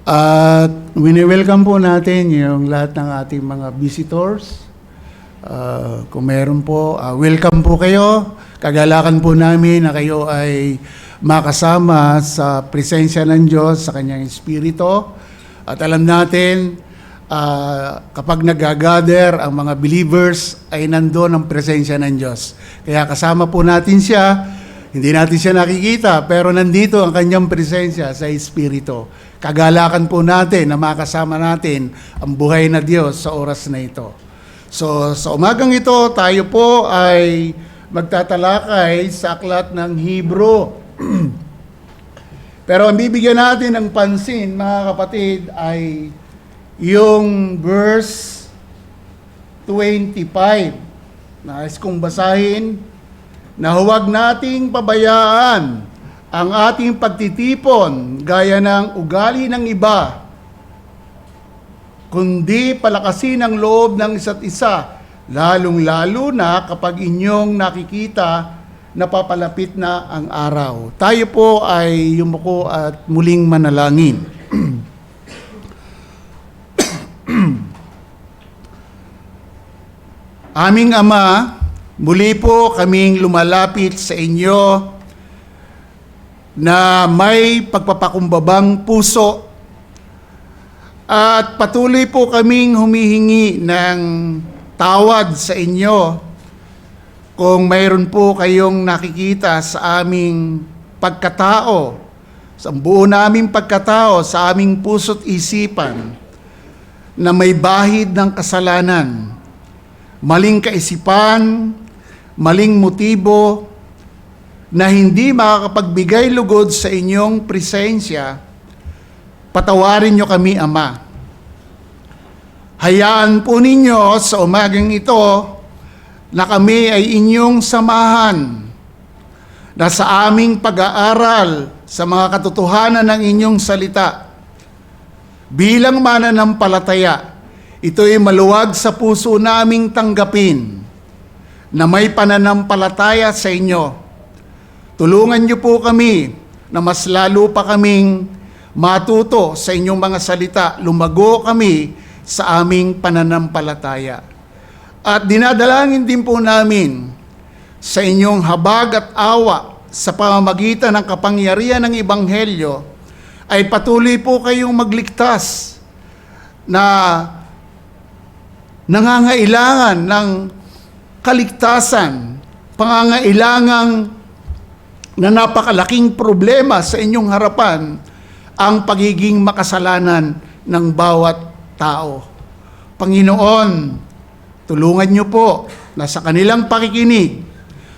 At wini-welcome po natin yung lahat ng ating mga visitors. Kung meron po, welcome po kayo. Kagalakan po namin na kayo ay makasama sa presensya ng Diyos, sa Kanyang Espiritu. At alam natin, kapag nag-gather ang mga believers, ay nandoon ang presensya ng Diyos. Kaya kasama po natin siya. Hindi natin siya nakikita, pero nandito ang kanyang presensya sa Espiritu. Kagalakan po natin na makasama natin ang buhay na Diyos sa oras na ito. So, sa umagang ito, tayo po ay magtatalakay sa aklat ng Hebro. Pero ang bibigyan natin ng pansin, mga kapatid, ay yung verse 25. Nais kong basahin na huwag nating pabayaan ang ating pagtitipon gaya ng ugali ng iba, kundi palakasin ang loob ng isa't isa, lalong-lalo na kapag inyong nakikita na papalapit na ang araw. Tayo po ay yumuko at muling manalangin. Aming Ama, muli po kaming lumalapit sa inyo na may pagpapakumbabang puso at patuloy po kaming humihingi ng tawad sa inyo kung mayroon po kayong nakikita sa aming pagkatao, sa buo naming pagkatao, sa aming puso't isipan na may bahid ng kasalanan, maling kaisipan, maling motibo na hindi makakapagbigay lugod sa inyong presensya, patawarin nyo kami, Ama. Hayaan po ninyo sa umagang ito na kami ay inyong samahan na sa aming pag-aaral sa mga katotohanan ng inyong salita. Bilang mananampalataya, ito'y maluwag sa puso naming tanggapin na may pananampalataya sa inyo. Tulungan niyo po kami na mas lalo pa kaming matuto sa inyong mga salita, lumago kami sa aming pananampalataya. At dinadalangin din po namin sa inyong habag at awa sa pamamagitan ng kapangyarihan ng Ebanghelyo ay patuloy po kayong magligtas na nangangailangan ng kaligtasan, pangangailangang na napakalaking problema sa inyong harapan ang pagiging makasalanan ng bawat tao. Panginoon, tulungan niyo po na sa kanilang pakikinig,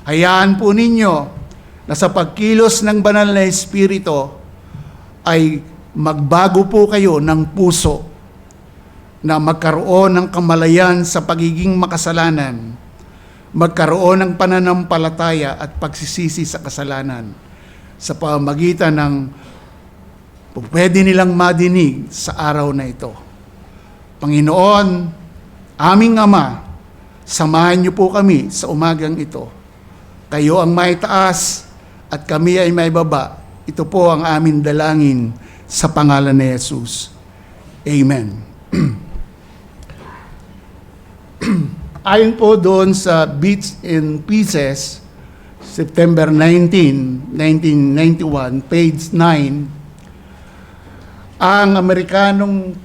hayaan po ninyo na sa pagkilos ng banal na Espiritu ay magbago po kayo ng puso na magkaroon ng kamalayan sa pagiging makasalanan, magkaroon ng pananampalataya at pagsisisi sa kasalanan sa pamamagitan ng pwede nilang madinig sa araw na ito. Panginoon, aming Ama, samahan niyo po kami sa umagang ito. Kayo ang may taas at kami ay may baba. Ito po ang aming dalangin sa pangalan ni Jesus. Amen. Ayon po doon sa Bits and Pieces, September 19, 1991, page 9, ang Amerikanong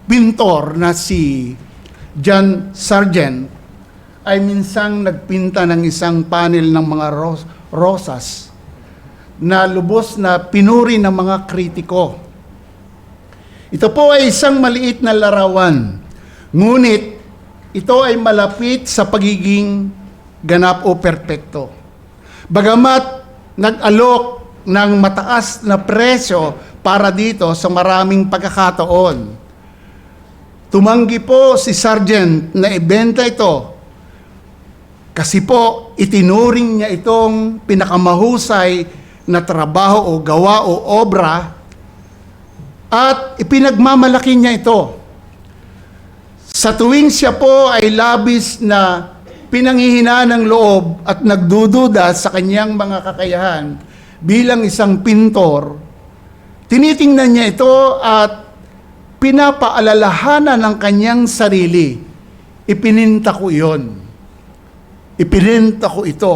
pintor na si John Sargent ay minsang nagpinta ng isang panel ng mga rosas na lubos na pinuri ng mga kritiko. Ito po ay isang maliit na larawan, ngunit ito ay malapit sa pagiging ganap o perpekto. Bagamat nag-alok ng mataas na presyo para dito sa maraming pagkakataon, tumanggi po si Sargent na ibenta ito kasi po itinuring niya itong pinakamahusay na trabaho o gawa o obra at ipinagmamalaki niya ito. Sa tuwing siya po ay labis na pinanghihina ng loob at nagdududa sa kanyang mga kakayahan bilang isang pintor, tinitingnan niya ito at pinapaalalahanan ng kanyang sarili, ipininta ko iyon. Ipininta ko ito.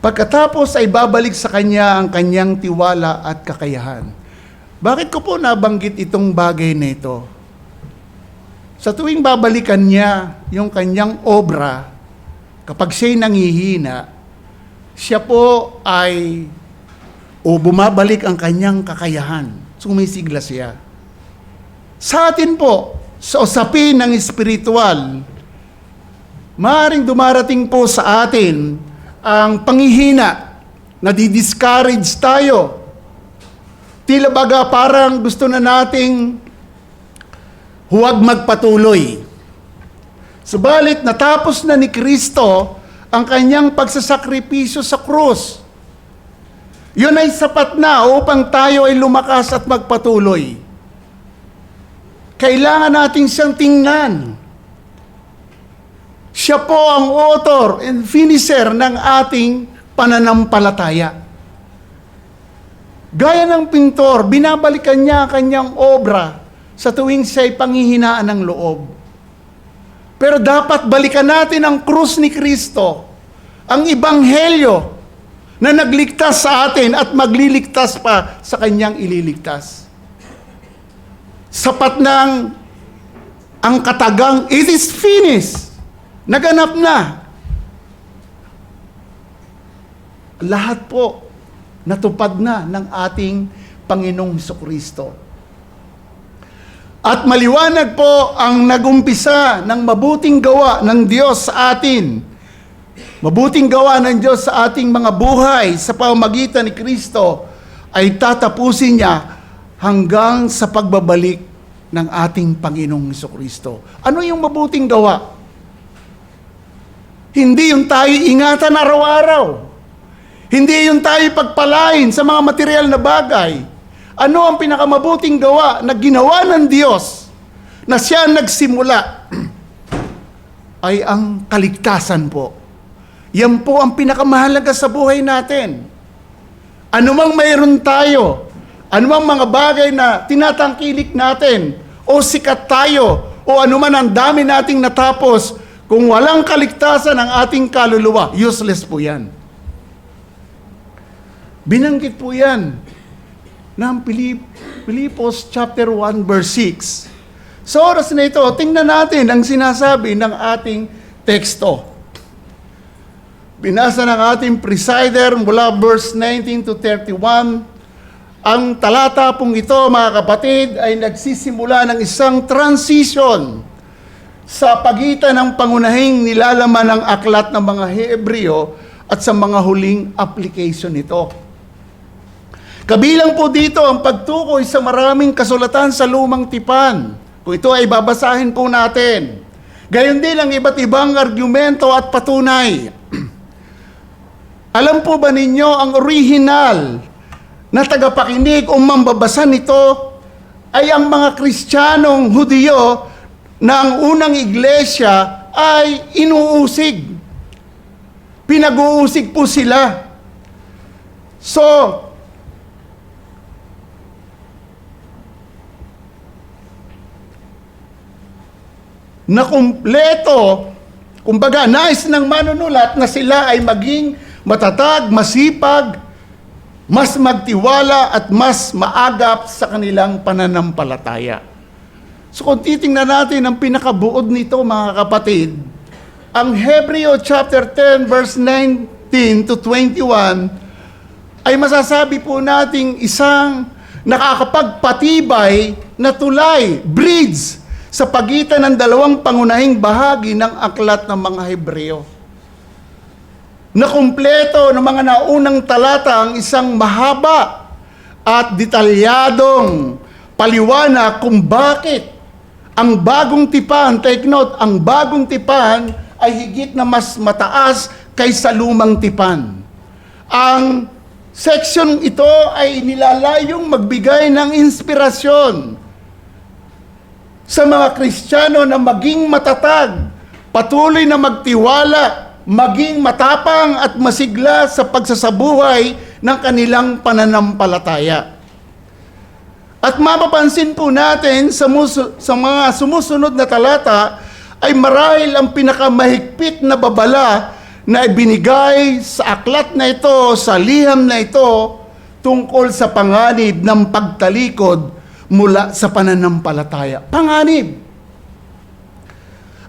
Pagkatapos ay babalik sa kanya ang kanyang tiwala at kakayahan. Bakit ko po nabanggit itong bagay na ito? Sa tuwing babalikan niya yung kanyang obra, kapag siya'y nangihina, siya po ay bumabalik ang kanyang kakayahan. Sumisigla siya. Sa atin po, sa usapin ng espiritual, maaaring dumarating po sa atin ang panghihina, nadi-discourage tayo. Tila baga parang gusto na nating huwag magpatuloy. Subalit natapos na ni Kristo ang kanyang pagsasakripisyo sa krus. Yun ay sapat na upang tayo ay lumakas at magpatuloy. Kailangan natin siyang tingnan. Siya po ang author and finisher ng ating pananampalataya. Gaya ng pintor, binabalikan niya ang kanyang obra sa tuwing siya'y panghihinaan ng loob. Pero dapat balikan natin ang krus ni Kristo, ang ebanghelyo na nagligtas sa atin at magliligtas pa sa kanyang ililigtas. Sapat na ang katagang, it is finished. Naganap na. Lahat po natupad na ng ating Panginoong Hesukristo. At maliwanag po ang nagumpisa ng mabuting gawa ng Diyos sa atin. Mabuting gawa ng Diyos sa ating mga buhay sa pamamagitan ni Kristo ay tatapusin niya hanggang sa pagbabalik ng ating Panginoong Hesukristo. Ano yung mabuting gawa? Hindi yung tayo ingatan araw-araw. Hindi yung tayo pagpalain sa mga material na bagay. Ano ang pinakamabuting gawa na ginawa ng Diyos na siya nagsimula? Ay ang kaligtasan po. Yan po ang pinakamahalaga sa buhay natin. Anumang mayroon tayo, anumang mga bagay na tinatangkilik natin, o sikat tayo, o anuman ang dami nating natapos, kung walang kaligtasan ng ating kaluluwa, useless po yan. Binanggit po yan ng Pilipos chapter 1 verse 6. Sa oras na ito, tingnan natin ang sinasabi ng ating teksto. Binasa ng ating presider mula verse 19 to 31. Ang talata pong ito, mga kapatid, ay nagsisimula ng isang transition sa pagitan ng pangunahing nilalaman ng aklat ng mga Hebreo at sa mga huling application nito. Kabilang po dito ang pagtukoy sa maraming kasulatan sa lumang tipan. Kung ito ay babasahin po natin. Gayon din ang iba't ibang argumento at patunay. Alam po ba ninyo ang original na tagapakinig o mambabasa nito ay ang mga Kristiyanong Hudiyo na ang unang iglesia ay inuusig. Pinag-uusig po sila. So, na kumpleto, kumbaga, nais ng manunulat na sila ay maging matatag, masipag, mas magtiwala at mas maagap sa kanilang pananampalataya. So kung titingnan natin ang pinakabuod nito, mga kapatid, ang Hebreo chapter 10 verse 19 to 21 ay masasabi po nating isang nakakapagpatibay na tulay, bridge, sa pagitan ng dalawang pangunahing bahagi ng aklat ng mga Hebreo. Na kumpleto ng mga naunang talata ang isang mahaba at detalyadong paliwanag kung bakit ang bagong tipan, take note, ang bagong tipan ay higit na mas mataas kaysa lumang tipan. Ang section ito ay nilalayong magbigay ng inspirasyon sa mga Kristiyano na maging matatag, patuloy na magtiwala, maging matapang at masigla sa pagsasabuhay ng kanilang pananampalataya. At mapapansin po natin sa mga sumusunod na talata ay marahil ang pinakamahigpit na babala na ibinigay sa aklat na ito, sa liham na ito, tungkol sa panganib ng pagtalikod mula sa pananampalataya. Panganib.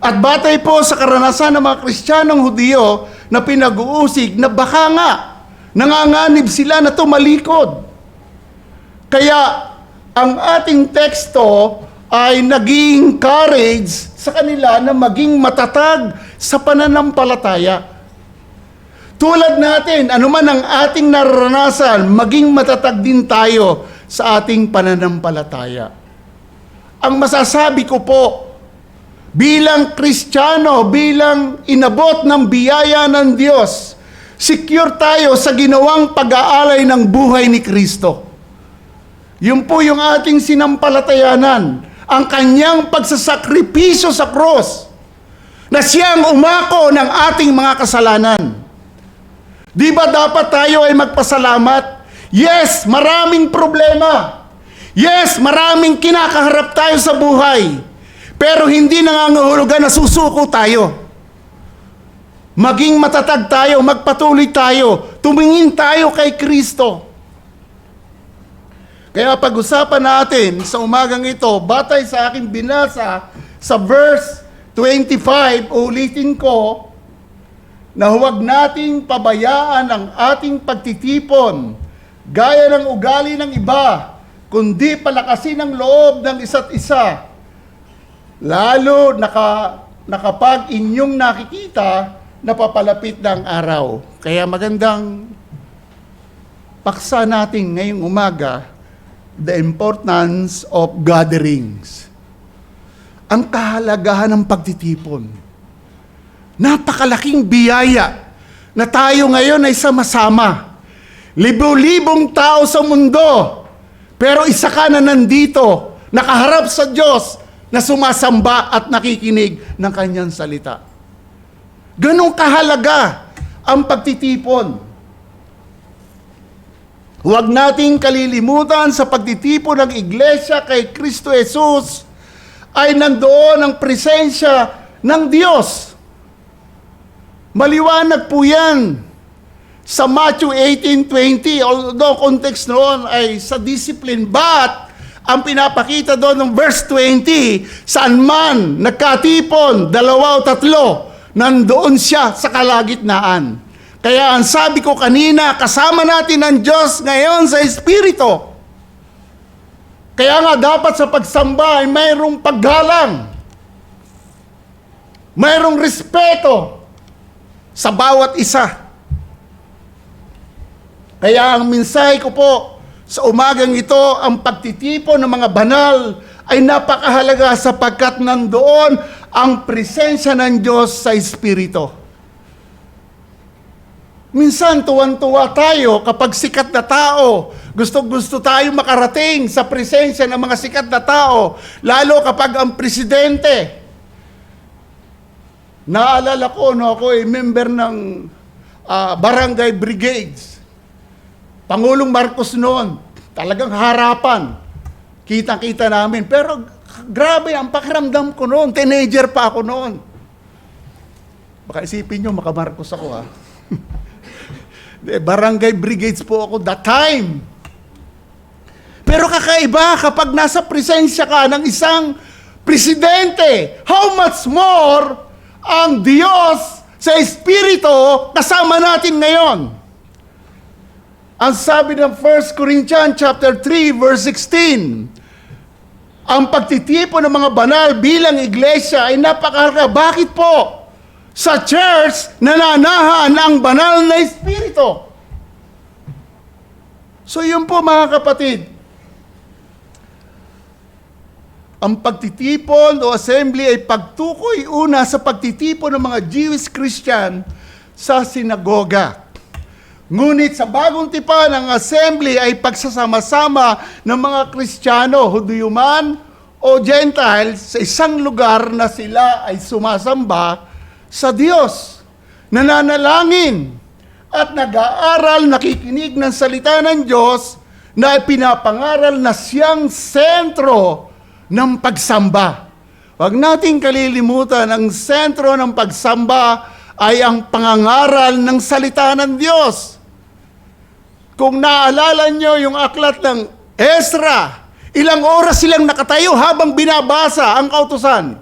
At batay po sa karanasan ng mga Kristiyanong Hudiyo na pinag-uusig na baka nga nanganganib sila na tumalikod. Kaya ang ating teksto ay naging courage sa kanila na maging matatag sa pananampalataya. Tulad natin, anuman ang ating naranasan, maging matatag din tayo sa ating pananampalataya. Ang masasabi ko po, bilang Kristiyano, bilang inabot ng biyaya ng Diyos, secure tayo sa ginawang pag-aalay ng buhay ni Kristo. Yun po yung ating sinampalatayanan, ang kanyang pagsasakripisyo sa cross, na siyang umako ng ating mga kasalanan. Di ba dapat tayo ay magpasalamat? Yes, maraming problema. Yes, maraming kinakaharap tayo sa buhay. Pero hindi nangangahulugan na susuko tayo. Maging matatag tayo, magpatuloy tayo, tumingin tayo kay Kristo. Kaya pag-usapan natin sa umagang ito, batay sa aking binasa sa verse 25, ulitin ko, na huwag nating pabayaan ang ating pagtitipon, gaya ng ugali ng iba, kundi palakasin ang loob ng isa't isa. Lalo na kapag inyong nakikita na papalapit ng araw. Kaya magandang paksa natin ngayong umaga, the importance of gatherings. Ang kahalagahan ng pagtitipon. Napakalaking biyaya na tayo ngayon ay sama-sama. Libo-libong tao sa mundo, pero isa ka na nandito, nakaharap sa Diyos, na sumasamba at nakikinig ng kanyang salita. Ganong kahalaga ang pagtitipon. Huwag nating kalilimutan sa pagtitipon ng iglesia kay Kristo Jesus ay nandoon ang presensya ng Diyos. Maliwanag po yan sa Matthew 18:20, although context noon ay sa discipline, but ang pinapakita doon ng verse 20, saan man nagkatipon, 2 o 3, nandoon siya sa kalagitnaan. Kaya ang sabi ko kanina, kasama natin ang Diyos ngayon sa Espiritu. Kaya nga dapat sa pagsamba ay mayroong paggalang, mayroong respeto sa bawat isa. Kaya ang mensahe ko po sa umagang ito, ang pagtitipon ng mga banal ay napakahalaga sapagkat nandoon ang presensya ng Diyos sa Espiritu. Minsan tuwan-tuwa tayo kapag sikat na tao, gusto tayo makarating sa presensya ng mga sikat na tao, lalo kapag ang presidente. Naalala ko, ako ay member ng Barangay Brigades. Pangulong Marcos noon, talagang harapan. Kitang-kita namin. Pero grabe, ang pakiramdam ko noon. Teenager pa ako noon. Baka isipin nyo, maka-Marcos ako Barangay Brigades po ako that time. Pero kakaiba kapag nasa presensya ka ng isang presidente. How much more ang Diyos sa Espiritu kasama natin ngayon? Ang sabi ng 1 Corinthians chapter 3 verse 16, ang pagtitipon ng mga banal bilang iglesia ay napakahalaga. Bakit po? Sa church, nananahan ang banal na Espiritu. So yun po mga kapatid, ang pagtitipon o assembly ay pagtukoy una sa pagtitipon ng mga Jewish Christian sa sinagoga. Ngunit sa bagong tipan, ang assembly ay pagsasama-sama ng mga Kristiyano, Hudiyo man o Gentiles, sa isang lugar na sila ay sumasamba sa Diyos, nananalangin at nag-aaral, nakikinig ng salita ng Diyos na pinapangaral na siyang sentro ng pagsamba. Huwag nating kalilimutan, ang sentro ng pagsamba ay ang pangangaral ng salita ng Diyos. Kung naalala nyo yung aklat ng Ezra, ilang oras silang nakatayo habang binabasa ang kautusan.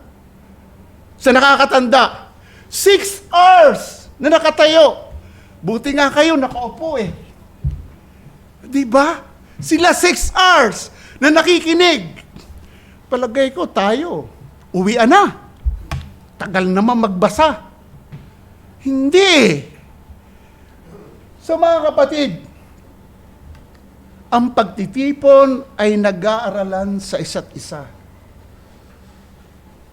Sa nakakatanda, 6 hours na nakatayo. Buti nga kayo, nakaupo eh. Di ba? Sila 6 hours na nakikinig. Palagay ko, tayo, uwian na. Tagal naman magbasa. Hindi. So mga kapatid, ang pagtitipon ay nag-aaralan sa isa't isa.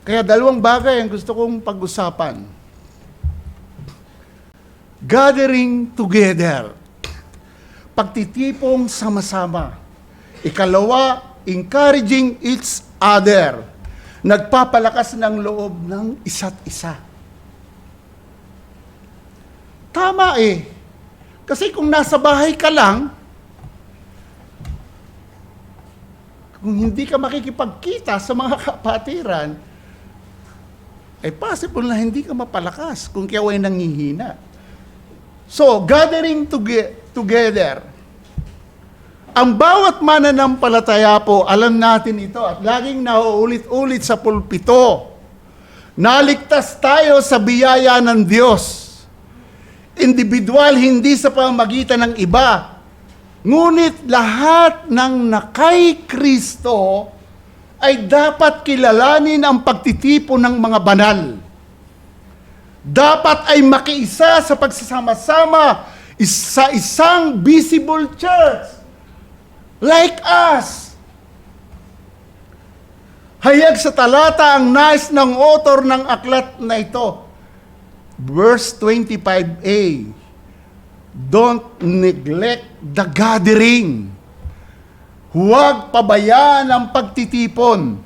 Kaya dalawang bagay ang gusto kong pag-usapan. Gathering together. Pagtitipong sama-sama. Ikalawa, encouraging each other. Nagpapalakas ng loob ng isa't isa. Tama eh. Kasi kung nasa bahay ka lang, kung hindi ka makikipagkita sa mga kapatiran, ay possible na hindi ka mapalakas kung kayo ay nangihina. So, gathering together. Ang bawat mananampalataya po, alam natin ito at laging nauulit-ulit sa pulpito. Naligtas tayo sa biyaya ng Diyos. Individual, hindi sa pamamagitan ng iba. Ngunit lahat ng nakay Kristo ay dapat kilalanin ang pagtitipon ng mga banal. Dapat ay makiisa sa pagsasama-sama sa isang visible church like us. Hayag sa talata ang nais ng author ng aklat na ito. Verse 25a. Don't neglect the gathering. Huwag pabayaan ang pagtitipon.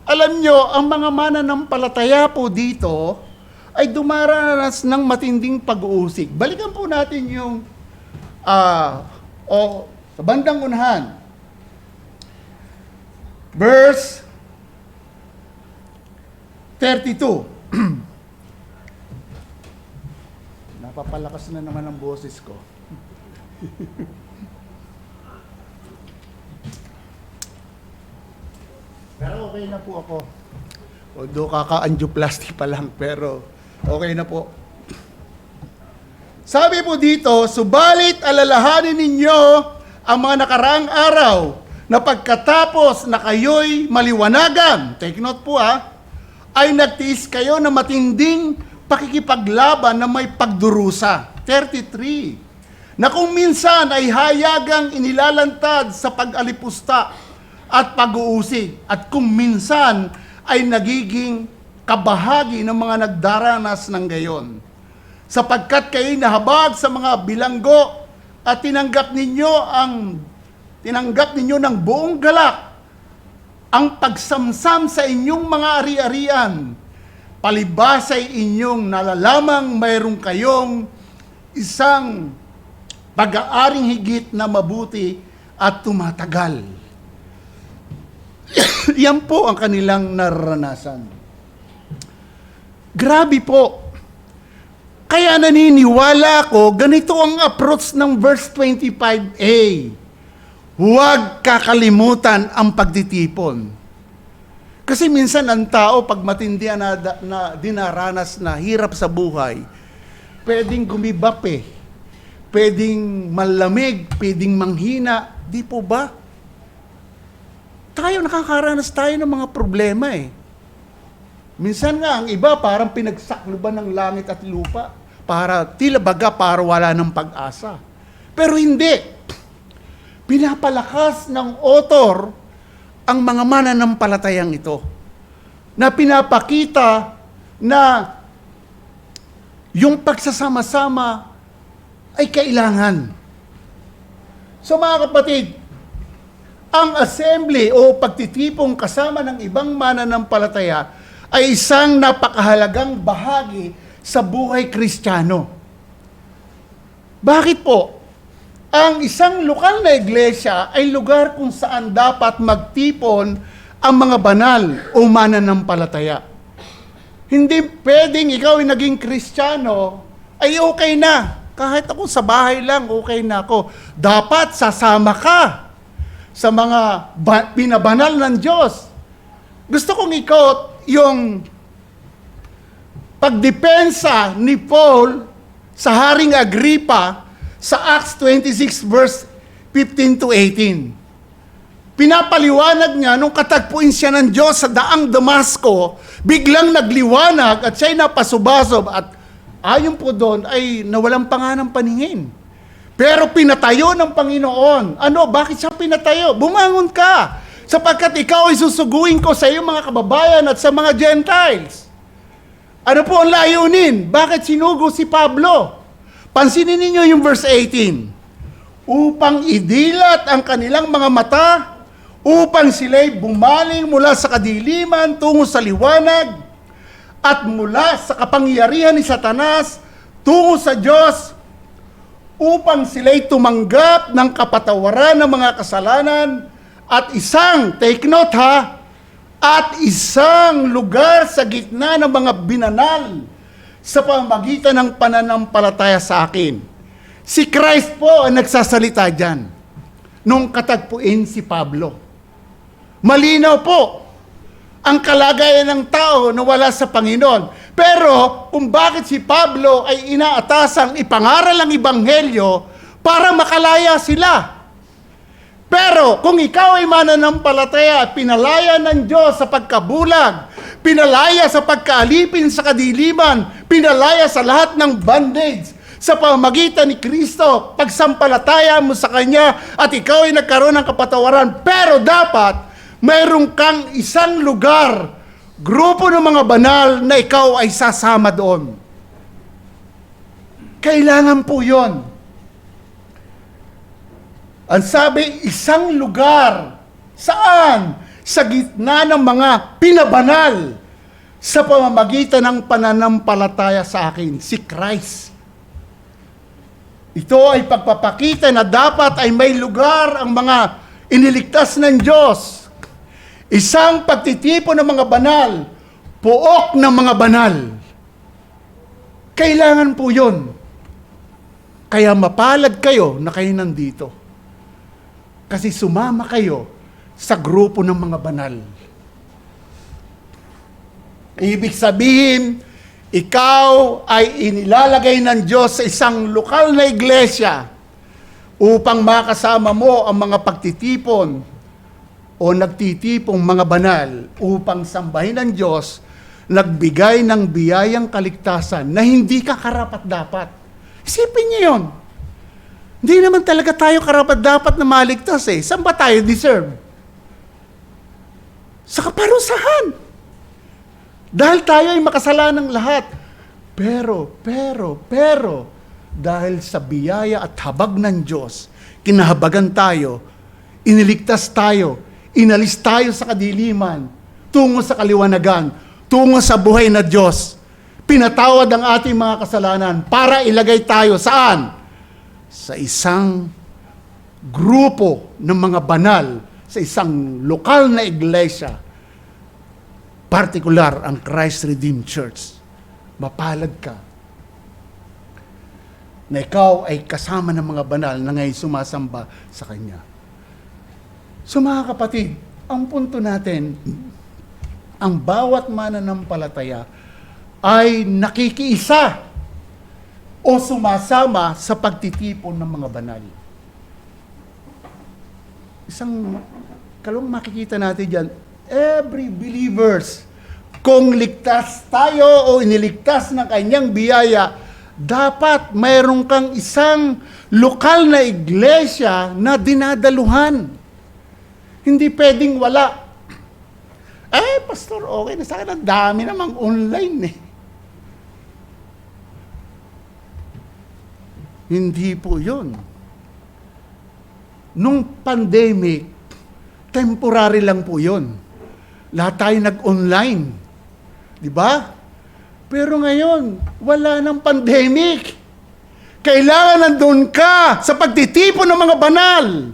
Alam nyo, ang mga mananampalataya po dito ay dumaranas ng matinding pag-uusig. Balikan po natin yung sa bandang unahan. Verse 32. Napapalakas na naman ang boses ko. Pero okay na po ako. Although kaka-angioplasty pa lang, pero okay na po. Sabi po dito, subalit alalahanin ninyo ang mga nakaraang araw na pagkatapos na kayo'y maliwanagan, take note po ay nagtiis kayo na matinding pakikipaglaban na may pagdurusa. 33. Na kung minsan ay hayagang inilalantad sa pag-alipusta at pag-uusig, at kung minsan ay nagiging kabahagi ng mga nagdaranas ng gayon. Sapagkat kayo nahabag sa mga bilanggo at tinanggap ninyo ng buong galak ang pagsamsam sa inyong mga ari-arian. Palibas ay inyong nalalamang mayroon kayong isang pag-aaring higit na mabuti at tumatagal. Yan po ang kanilang naranasan. Grabe po. Kaya naniniwala ko, ganito ang approach ng verse 25a. Huwag kakalimutan ang pagtitipon. Kasi minsan ang tao, pag matindi na dinaranas na hirap sa buhay, pwedeng gumibap pwedeng malamig, pwedeng manghina. Di po ba? Tayo, nakakaranas tayo ng mga problema Minsan nga, ang iba parang pinagsakluban ng langit at lupa. Tila baga para wala ng pag-asa. Pero hindi. Pinapalakas ng author ang mga mananampalatayang ito na pinapakita na yung pagsasama-sama ay kailangan. So mga kapatid, ang assembly o pagtitipong kasama ng ibang mananampalataya ay isang napakahalagang bahagi sa buhay Kristiyano. Bakit po? ang isang lokal na iglesia ay lugar kung saan dapat magtipon ang mga banal o mananampalataya. Hindi pwedeng ikaw ay naging Kristiyano, ay okay na. Kahit ako sa bahay lang, okay na ako. Dapat sasama ka sa mga pinabanal ng Diyos. Gusto kong ikot yung pagdepensa ni Paul sa Haring Agripa sa Acts 26 verse 15 to 18. Pinapaliwanag niya nung katagpuin siya ng Diyos sa daang Damasco, biglang nagliwanag at siya'y napasubasob at ayon po doon ay nawalan pa nga ng paningin. Pero pinatayo ng Panginoon. Ano? Bakit siya pinatayo? Bumangon ka! Sapagkat ikaw ay susuguin ko sa iyong mga kababayan at sa mga Gentiles. Ano po ang layunin? Bakit sinugo si Pablo? Pansinin ninyo yung verse 18. Upang idilat ang kanilang mga mata, upang sila'y bumaling mula sa kadiliman tungo sa liwanag, at mula sa kapangyarihan ni Satanas tungo sa Diyos, upang sila'y tumanggap ng kapatawaran ng mga kasalanan, at isang, take note ha, at isang lugar sa gitna ng mga binanal sa pamamagitan ng pananampalataya sa akin. Si Christ po ang nagsasalita dyan nung katagpuin si Pablo. Malinaw po ang kalagayan ng tao na wala sa Panginoon. Pero kung bakit si Pablo ay inaatasang ipangaral ang Ebanghelyo para makalaya sila. Pero kung ikaw ay mananampalataya at pinalaya ng Diyos sa pagkabulag, pinalaya sa pagkaalipin sa kadiliman, pinalaya sa lahat ng bondage, sa pamamagitan ni Kristo, pagsampalataya mo sa Kanya at ikaw ay nagkaroon ng kapatawaran. Pero dapat mayroon kang isang lugar, grupo ng mga banal na ikaw ay sasama doon. Kailangan po yon. Ang sabi, isang lugar. Saan? Sa gitna ng mga pinabanal sa pamamagitan ng pananampalataya sa akin, si Christ. Ito ay pagpapakita na dapat ay may lugar ang mga iniligtas ng Diyos. Isang pagtitipon ng mga banal, puok ng mga banal. Kailangan po yun. Kaya mapalad kayo na kayo nandito. Kasi sumama kayo sa grupo ng mga banal. Ibig sabihin, ikaw ay inilalagay ng Diyos sa isang lokal na iglesia upang makasama mo ang mga pagtitipon o nagtitipong mga banal upang sambahin ng Diyos, nagbigay ng biyayang kaligtasan na hindi ka karapat-dapat. Isipin niyo yun. Hindi naman talaga tayo karapat-dapat na maligtas eh. Saan ba tayo deserve? Sa kaparusahan. Dahil tayo ay makasalanang lahat. Pero, dahil sa biyaya at habag ng Diyos, kinahabagan tayo, iniligtas tayo, inalis tayo sa kadiliman, tungo sa kaliwanagan, tungo sa buhay na Diyos. Pinatawad ang ating mga kasalanan para ilagay tayo saan? Sa isang grupo ng mga banal, sa isang lokal na iglesia, partikular ang Christ Redeemed Church. Mapalad ka na ikaw ay kasama ng mga banal na ngayon sumasamba sa Kanya. So mga kapatid, ang punto natin, ang bawat mananampalataya ay nakikiisa o sumasama sa pagtitipon ng mga banal. Isang kalong makikita natin dyan, every believers, kung ligtas tayo o iniligtas ng Kanyang biyaya, dapat mayroon kang isang lokal na iglesia na dinadaluhan. Hindi pwedeng wala. Pastor, okay na sa akin. Ang dami namang online eh. Hindi po yun. Nung pandemic, temporary lang po yun. Lahat tayo nag-online. Di ba? Pero ngayon, wala nang pandemic. Kailangan nandun ka sa pagtitipon ng mga banal.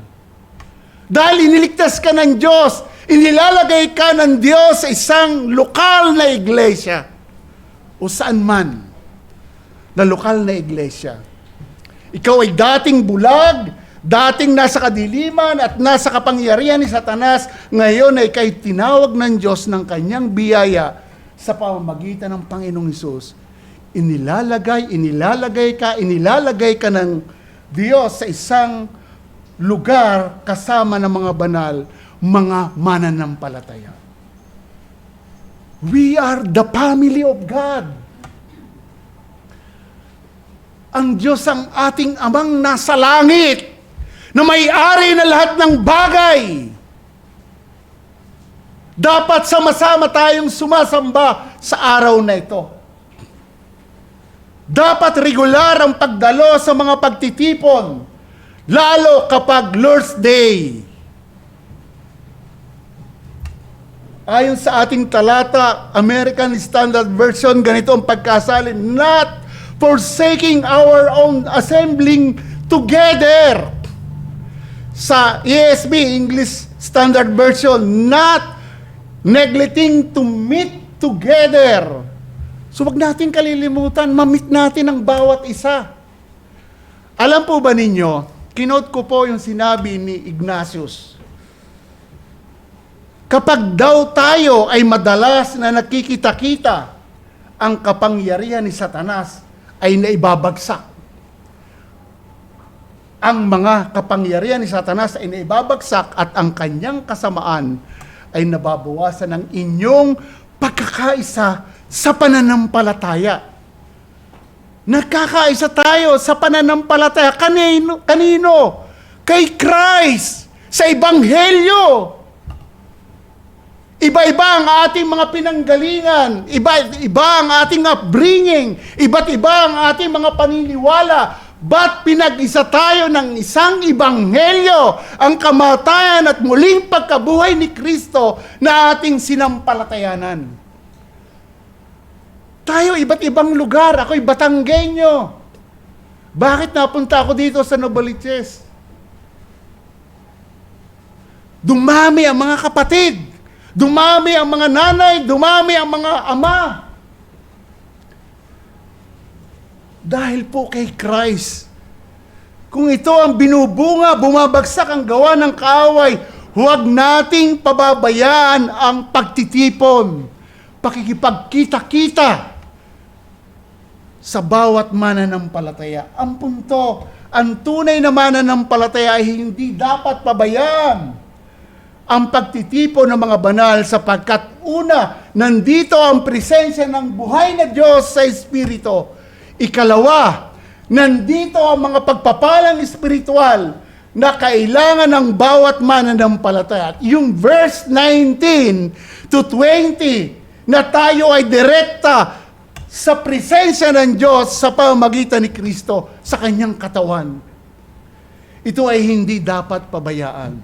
Dahil iniligtas ka ng Diyos, inilalagay ka ng Diyos sa isang lokal na iglesia o saan man na lokal na iglesia. Ikaw ay dating bulag, dating nasa kadiliman at nasa kapangyarihan ni Satanas, ngayon ay kay tinawag ng Diyos ng kanyang biyaya sa pamamagitan ng Panginoong Hesus. Inilalagay ka ng Diyos sa isang lugar kasama ng mga banal, mga mananampalataya. We are the family of God. Ang Diyos ang ating Amang nasa langit, na may-ari na lahat ng bagay. Dapat sama-sama tayong sumasamba sa araw na ito. Dapat regular ang pagdalo sa mga pagtitipon, lalo kapag Lord's Day. Ayon sa ating talata, American Standard Version, ganito ang pagkasalin, not forsaking our own assembling together. Sa ESV, English Standard Version, not neglecting to meet together. So wag natin kalilimutan, ma-meet natin ang bawat isa. Alam po ba ninyo, kinote ko po yung sinabi ni Ignatius. Kapag daw tayo ay madalas na nakikita-kita, ang kapangyarihan ni Satanas ay naibabagsak. Ang mga kapangyarihan ni Satanas ay naibabagsak at ang kanyang kasamaan ay nababawasan ng inyong pagkakaisa sa pananampalataya. Nagkakaisa tayo sa pananampalataya. Kanino? Kay Christ. Sa Ebanghelyo. Iba-iba ang ating mga pinanggalingan. Iba ang ating upbringing. Iba't iba ang ating mga paniniwala. Ba't pinag-isa tayo ng isang Ebanghelyo, ang kamatayan at muling pagkabuhay ni Kristo na ating sinampalatayanan? Tayo iba't ibang lugar. Ako'y Batanggenyo. Bakit napunta ako dito sa Novaliches? Dumami ang mga kapatid. Dumami ang mga nanay. Dumami ang mga ama. Dahil po kay Christ. Kung ito ang binubunga, bumabagsak ang gawa ng kaaway, huwag nating pababayaan ang pagtitipon, pakikipagkita-kita sa bawat mananampalataya. Ang punto, ang tunay na mananampalataya ay hindi dapat pabayaan ang pagtitipon ng mga banal sapagkat una, nandito ang presensya ng buhay na Diyos sa Espiritu. Ikalawa, nandito ang mga pagpapalang espiritual na kailangan ng bawat mananampalataya. At yung verse 19 to 20 na tayo ay direkta sa presensya ng Diyos sa pamamagitan ni Kristo sa kanyang katawan. Ito ay hindi dapat pabayaan.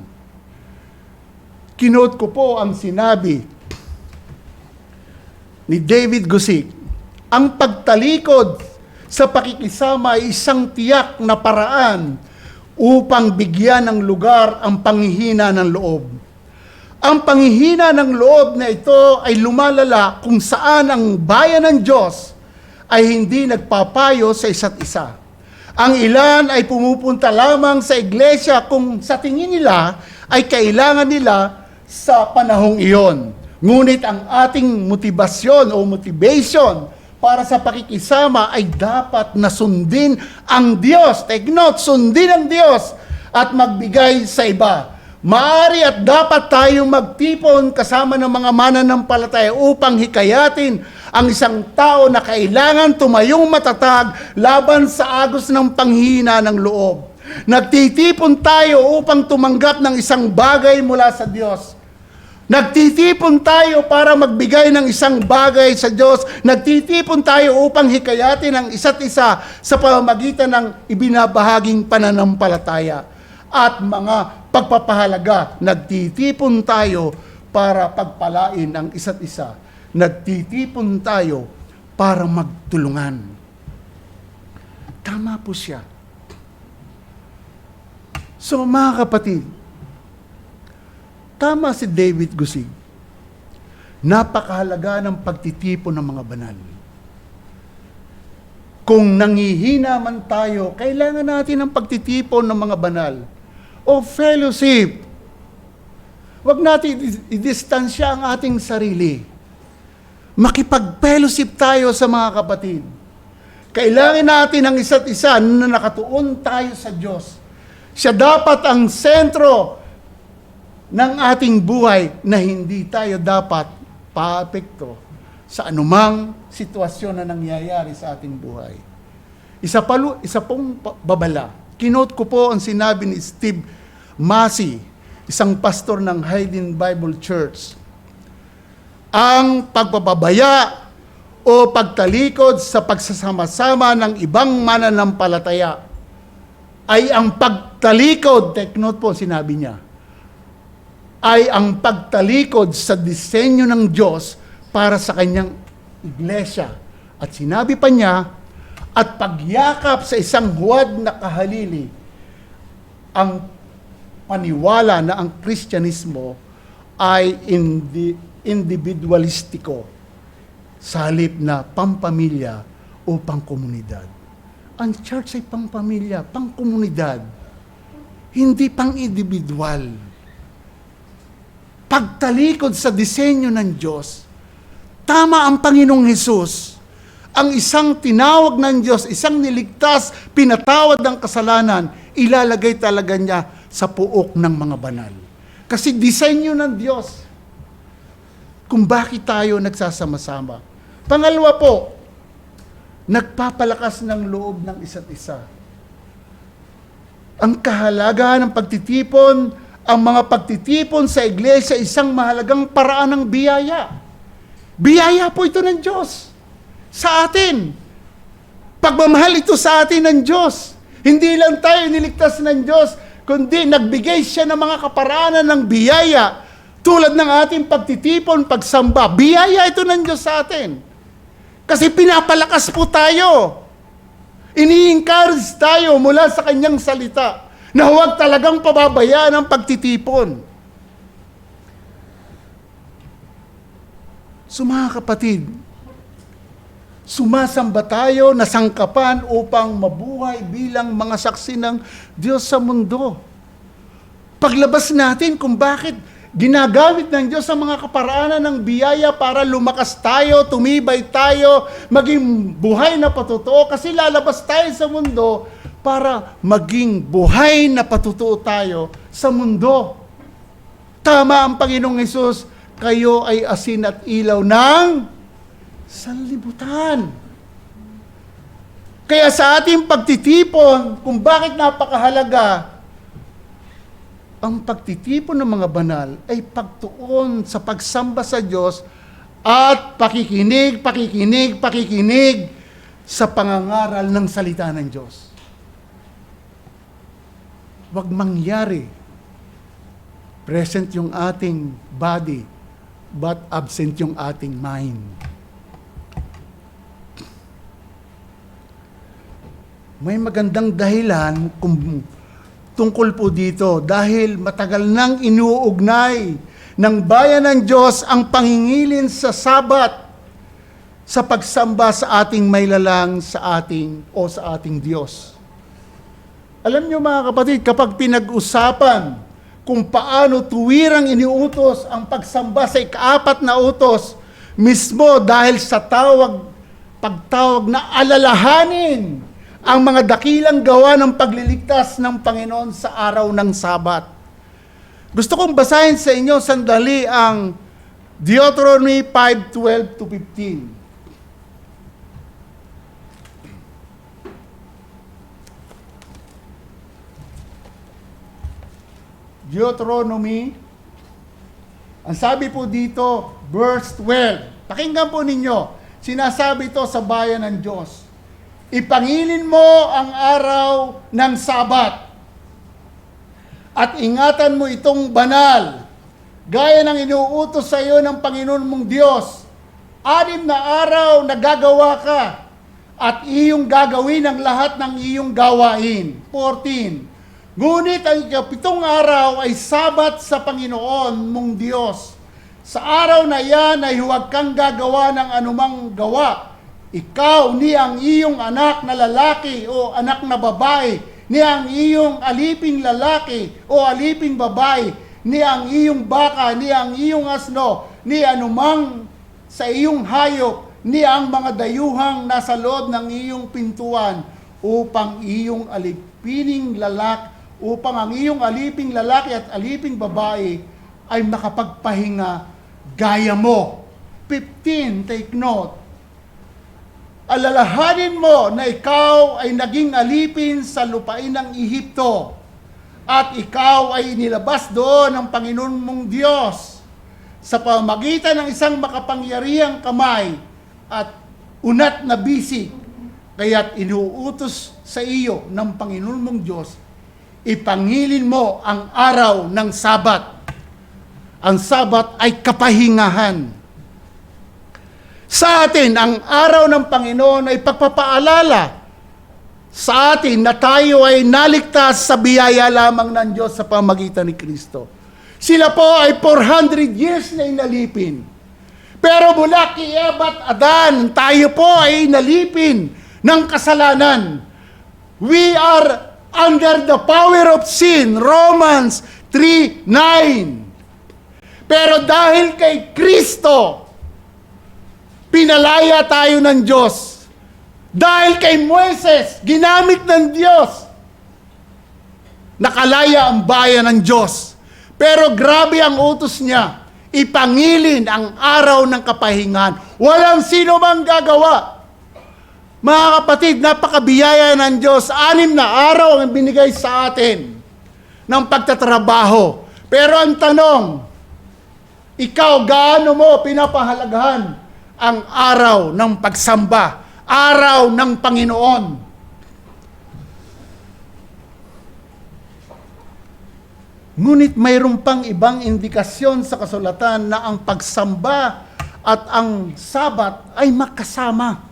Kinote ko po ang sinabi ni David Guzik, ang pagtalikod sa pakikisama ay isang tiyak na paraan upang bigyan ng lugar ang panghihina ng loob. Ang panghihina ng loob na ito ay lumalala kung saan ang bayan ng Diyos ay hindi nagpapayo sa isa't isa. Ang ilan ay pumupunta lamang sa iglesia kung sa tingin nila ay kailangan nila sa panahong iyon. Ngunit ang ating motibasyon o motivation para sa pakikisama ay dapat na sundin ang Diyos. Take note, sundin ang Diyos at magbigay sa iba. Maaari at dapat tayong magtipon kasama ng mga mananampalataya upang hikayatin ang isang tao na kailangan tumayong matatag laban sa agos ng panghihina ng loob. Nagtitipon tayo upang tumanggap ng isang bagay mula sa Diyos. Nagtitipon tayo para magbigay ng isang bagay sa Diyos. Nagtitipon tayo upang hikayatin ang isa't isa sa pamamagitan ng ibinabahaging pananampalataya at mga pagpapahalaga. Nagtitipon tayo para pagpalain ang isa't isa. Nagtitipon tayo para magtulungan. Tama po siya. So mga kapatid, tama si David Gusig. Napakahalaga ng pagtitipon ng mga banal. Kung nangihina man tayo, kailangan natin ng pagtitipon ng mga banal o fellowship. Huwag natin i-distansya ang ating sarili. Makipag-fellowship tayo sa mga kapatid. Kailangan natin ang isa't isa na nakatuon tayo sa Diyos. Siya dapat ang sentro ng ating buhay na hindi tayo dapat paapekto sa anumang sitwasyon na nangyayari sa ating buhay. Isa pong babala. Kinote ko po ang sinabi ni Steve Massey, isang pastor ng Hayden Bible Church. Ang pagpapabaya o pagtalikod sa pagsasama-sama ng ibang mananampalataya ay ang pagtalikod, take note po sinabi niya, ay ang pagtalikod sa disenyo ng Diyos para sa kanyang iglesia. At sinabi pa niya, at pagyakap sa isang huwad na kahalili, ang paniwala na ang Kristyanismo ay individualistiko sa halip na pampamilya o pangkomunidad. Ang church ay pampamilya, pangkomunidad, hindi pang-individual. Pagtalikod sa disenyo ng Diyos, tama ang Panginoong Hesus, ang isang tinawag ng Diyos, isang niligtas, pinatawad ng kasalanan, ilalagay talaga niya sa puok ng mga banal. Kasi disenyo ng Diyos kung bakit tayo nagsasama-sama. Pangalawa po, nagpapalakas ng loob ng isa't isa. Ang kahalagahan ng pagtitipon, ang mga pagtitipon sa iglesia, isang mahalagang paraan ng biyaya. Biyaya po ito ng Diyos sa atin. Pagmamahal ito sa atin ng Diyos. Hindi lang tayo niligtas ng Diyos, kundi nagbigay siya ng mga kaparaanan ng biyaya tulad ng ating pagtitipon, pagsamba. Biyaya ito ng Diyos sa atin. Kasi pinapalakas po tayo. Ini-encourage tayo mula sa kanyang salita na huwag talagang pababayaan ang pagtitipon. So mga kapatid, sumasamba tayo, nasangkapan upang mabuhay bilang mga saksi ng Diyos sa mundo. Paglabas natin kung bakit ginagamit ng Diyos ang mga kaparaanan ng biyaya para lumakas tayo, tumibay tayo, maging buhay na patutuo. Kasi lalabas tayo sa mundo para maging buhay na patutuo tayo sa mundo. Tama ang Panginoong Hesus, kayo ay asin at ilaw ng sanlibutan. Kaya sa ating pagtitipon, kung bakit napakahalaga, ang pagtitipon ng mga banal ay pagtuon sa pagsamba sa Diyos at pakikinig sa pangangaral ng salita ng Diyos. Huwag mangyari present yung ating body but absent yung ating mind. May magandang dahilan kung tungkol po dito dahil matagal nang inuugnay ng bayan ng Diyos ang pangingilin sa Sabat sa pagsamba sa ating mailalang sa ating Diyos. Alam niyo mga kapatid, kapag pinag-usapan kung paano tuwirang iniutos ang pagsamba sa ika-4 na utos, mismo dahil sa pagtawag na alalahanin ang mga dakilang gawa ng pagliligtas ng Panginoon sa araw ng Sabat. Gusto kong basahin sa inyo sandali ang Deuteronomy 5:12-15. Deuteronomy, ang sabi po dito, verse 12. Pakinggan po ninyo, sinasabi ito sa bayan ng Diyos. Ipangilin mo ang araw ng Sabat at ingatan mo itong banal, gaya ng inuutos sa iyo ng Panginoon mong Diyos. 6 na araw na gagawa ka at iyong gagawin ang lahat ng iyong gawain. 14. Ngunit ang ikapitong araw ay Sabat sa Panginoon mong Diyos. Sa araw na iyan ay huwag kang gagawa ng anumang gawa. Ikaw ni ang iyong anak na lalaki o anak na babae, ni ang iyong aliping lalaki o aliping babae, ni ang iyong baka, ni ang iyong asno, ni anumang sa iyong hayop, ni ang mga dayuhang nasa loob ng iyong pintuan, upang ang iyong aliping lalaki at aliping babae ay makapagpahinga gaya mo. 15, take note. Alalahanin mo na ikaw ay naging alipin sa lupain ng Ehipto, at ikaw ay inilabas doon ng Panginoon mong Diyos sa pamamagitan ng isang makapangyarihang kamay at unat na bisig. Kaya't inuutos sa iyo ng Panginoon mong Diyos, ipangilin mo ang araw ng Sabat. Ang Sabat ay kapahingahan. Sa atin, ang araw ng Panginoon ay pagpapaalala sa atin na tayo ay naligtas sa biyaya lamang ng Diyos sa pamamagitan ni Kristo. Sila po ay 400 years na inalipin. Pero mula kay Eva at Adan, tayo po ay inalipin ng kasalanan. We are under the power of sin, Romans 3:9. Pero dahil kay Kristo, pinalaya tayo ng Diyos. Dahil kay Moises, ginamit ng Diyos, nakalaya ang bayan ng Diyos. Pero grabe ang utos niya, ipangilin ang araw ng kapahingahan. Walang sino mang gagawa. Mga kapatid, napakabiyaya ng Diyos. 6 na araw ang binigay sa atin ng pagtatrabaho. Pero ang tanong, ikaw, gaano mo pinapahalagahan ang araw ng pagsamba, araw ng Panginoon? Ngunit mayroon pang ibang indikasyon sa kasulatan na ang pagsamba at ang Sabat ay magkasama.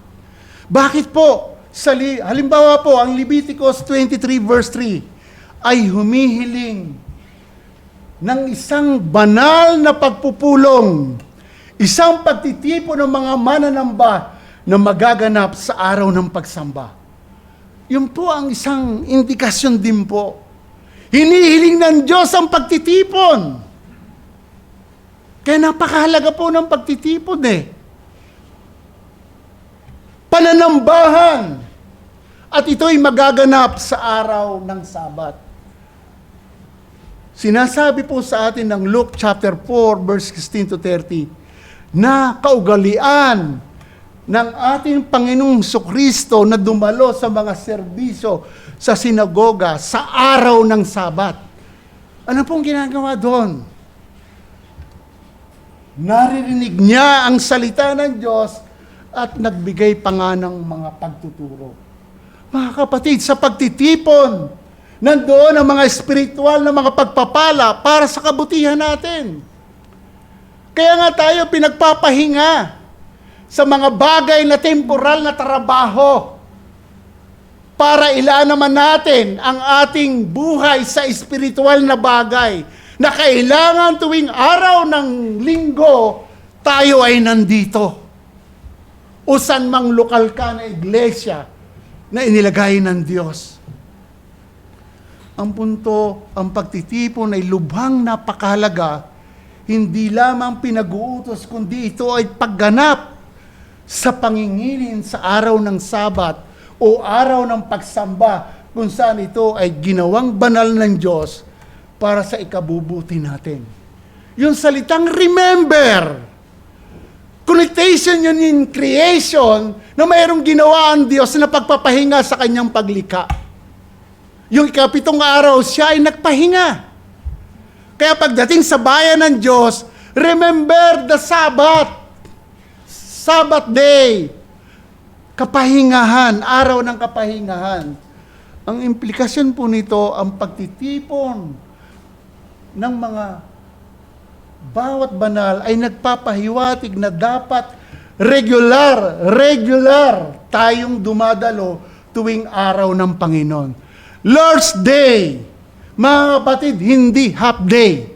Bakit po? Halimbawa po, ang Leviticus 23 verse 3 ay humihiling ng isang banal na pagpupulong, isang pagtitipon ng mga mananamba na magaganap sa araw ng pagsamba. Yun po ang isang indikasyon din po. Hinihiling ng Diyos ang pagtitipon. Kaya napakahalaga po ng pagtitipon Pananambahan. At ito'y magaganap sa araw ng Sabat. Sinasabi po sa atin ng Luke chapter 4 verse 16 to 30 na kaugalian ng ating Panginoong Kristo na dumalo sa mga serbisyo sa sinagoga sa araw ng Sabat. Ano pong ginagawa doon? Naririnig niya ang salita ng Diyos at nagbigay pa nga ng mga pagtuturo. Mga kapatid, sa pagtitipon, nandoon ang mga espiritual na mga pagpapala para sa kabutihan natin. Kaya nga tayo pinagpapahinga sa mga bagay na temporal na trabaho para ilaan naman natin ang ating buhay sa espiritual na bagay na kailangan tuwing araw ng linggo tayo ay nandito. O saan mang lokal ka na iglesia na inilagay ng Diyos. Ang punto, ang pagtitipon ay lubhang napakahalaga, hindi lamang pinag-uutos, kundi ito ay pagganap sa pangingilin sa araw ng Sabat o araw ng pagsamba, kung saan ito ay ginawang banal ng Diyos para sa ikabubuti natin. Yung salitang remember, connotation yun in creation na mayroong ginawa ang Diyos na pagpapahinga sa kanyang paglikha. Yung 7 araw, siya ay nagpahinga. Kaya pagdating sa bayan ng Diyos, remember the Sabbath. Sabbath day. Kapahingahan, araw ng kapahingahan. Ang implikasyon po nito, ang pagtitipon ng mga bawat banal ay nagpapahiwatig na dapat regular tayong dumadalo tuwing araw ng Panginoon. Lord's Day, mga kapatid, hindi half day.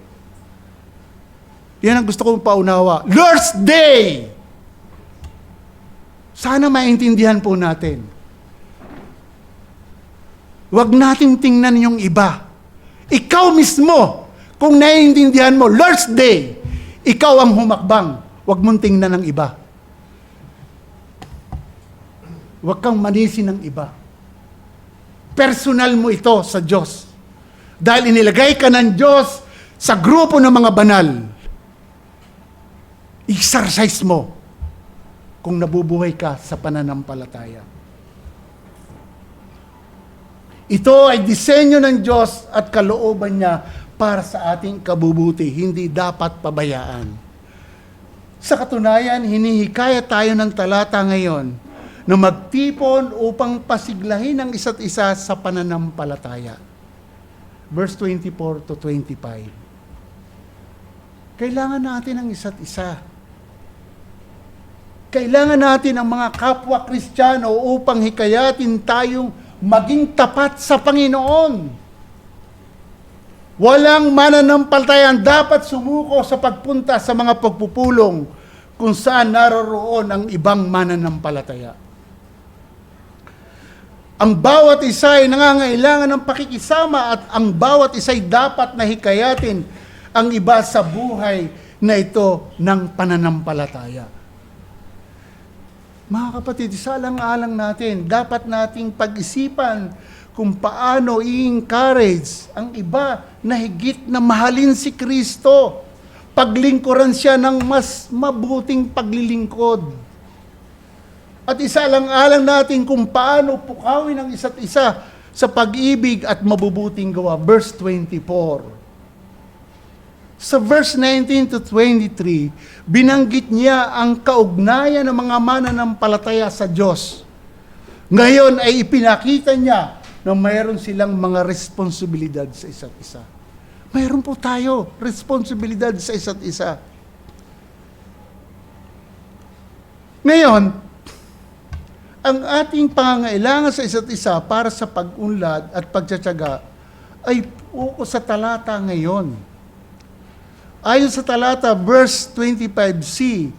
Yan ang gusto kong paunawa. Lord's Day! Sana maintindihan po natin. Huwag nating tingnan yung iba. Ikaw mismo, kung naiintindihan mo, Lord's Day, ikaw ang humakbang. Huwag mong tingnan ng iba. Huwag kang manisi ng iba. Personal mo ito sa Diyos. Dahil inilagay ka ng Diyos sa grupo ng mga banal. Exercise mo kung nabubuhay ka sa pananampalataya. Ito ay disenyo ng Diyos at kalooban niya para sa ating kabubuti. Hindi dapat pabayaan. Sa katunayan, hinihikaya tayo ng talata ngayon na magtipon upang pasiglahin ang isa't isa sa pananampalataya. Verse 24 to 25. Kailangan natin ang isa't isa. Kailangan natin ang mga kapwa Kristiyano upang hikayatin tayong maging tapat sa Panginoon. Walang mananampalataya ang dapat sumuko sa pagpunta sa mga pagpupulong kung saan naroroon ang ibang mananampalataya. Ang bawat isa ay nangangailangan ng pakikisama at ang bawat isa ay dapat na hikayatin ang iba sa buhay na ito ng pananampalataya. Mga kapatid, isalang-alang natin, dapat nating pag-isipan kung paano i-encourage ang iba na higit na mahalin si Kristo. Paglingkuran siya ng mas mabuting paglilingkod. At isalang-alang natin kung paano pukawin ang isa't isa sa pag-ibig at mabubuting gawa. Verse 24. Sa verse 19 to 23, binanggit niya ang kaugnayan ng mga mananampalataya sa Diyos. Ngayon ay ipinakita niya na mayroon silang mga responsibilidad sa isa't isa. Mayroon po tayo responsibilidad sa isa't isa. Ngayon, ang ating pangangailangan sa isa't isa para sa pag-unlad at pagtsatsaga ay uko sa talata ngayon. Ayon sa talata, verse 25c,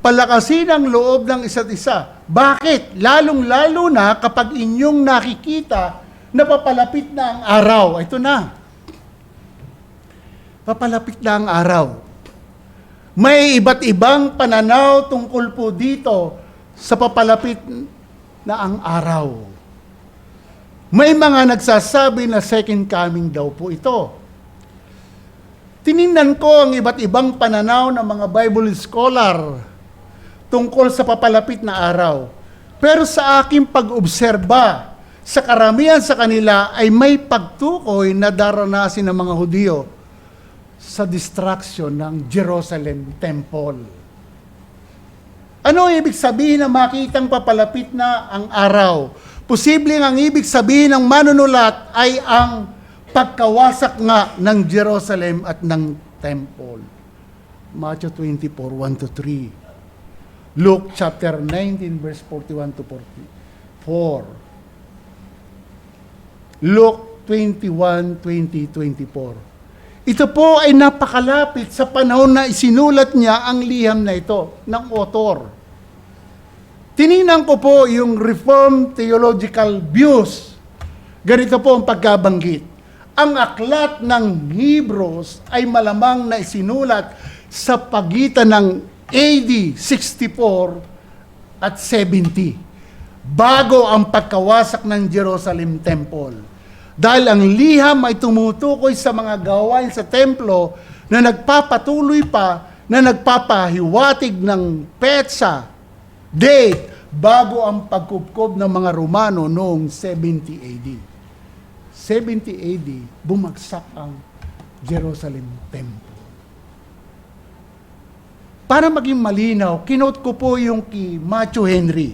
palakasin ang loob ng isa't isa. Bakit? Lalong-lalo na kapag inyong nakikita na papalapit na ang araw. Ito na. Papalapit na ang araw. May iba't ibang pananaw tungkol po dito sa papalapit na ang araw. May mga nagsasabi na second coming daw po ito. Tiningnan ko ang iba't ibang pananaw ng mga Bible scholar tungkol sa papalapit na araw. Pero sa aking pag-obserba, sa karamihan sa kanila ay may pagtukoy na daranasin ng mga Hudyo sa destruction ng Jerusalem Temple. Ano ibig sabihin na makitang papalapit na ang araw? Posibleng ang ibig sabihin ng manunulat ay ang pagkawasak nga ng Jerusalem at ng Temple. Matthew 24, 1-3. Luke chapter 19, verse 41-44. Luke 21, 20-24. Ito po ay napakalapit sa panahon na isinulat niya ang liham na ito ng author. Tiningnan ko po yung Reformed Theological Views. Ganito po ang pagkabanggit. Ang aklat ng Hebrews ay malamang na isinulat sa pagitan ng AD 64 at 70, bago ang pagkawasak ng Jerusalem Temple. Dahil ang liham ay tumutukoy sa mga gawain sa templo na nagpapatuloy pa, na nagpapahiwatig ng petsa, date, bago ang pagkupkob ng mga Romano noong 70 AD. 70 AD, bumagsak ang Jerusalem Temple. Para maging malinaw, kinote ko po yung kay Matthew Henry,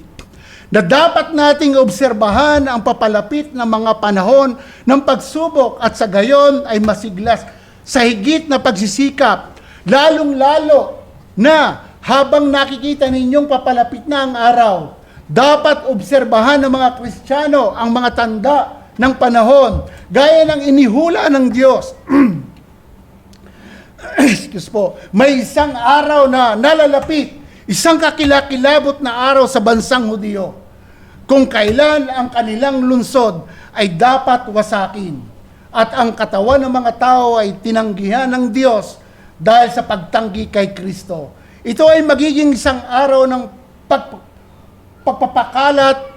na dapat nating obserbahan ang papalapit ng mga panahon ng pagsubok at sa gayon ay masiglas sa higit na pagsisikap, lalong-lalo na habang nakikita ninyong papalapit na ang araw, dapat obserbahan ng mga Kristiyano ang mga tanda ng panahon, gaya ng inihula ng Diyos. Excuse po. May isang araw na nalalapit, isang kakilakilabot na araw sa bansang Hudiyo, kung kailan ang kanilang lungsod ay dapat wasakin, at ang katawan ng mga tao ay tinanggihan ng Diyos dahil sa pagtanggi kay Kristo. Ito ay magiging isang araw ng pagpapakalat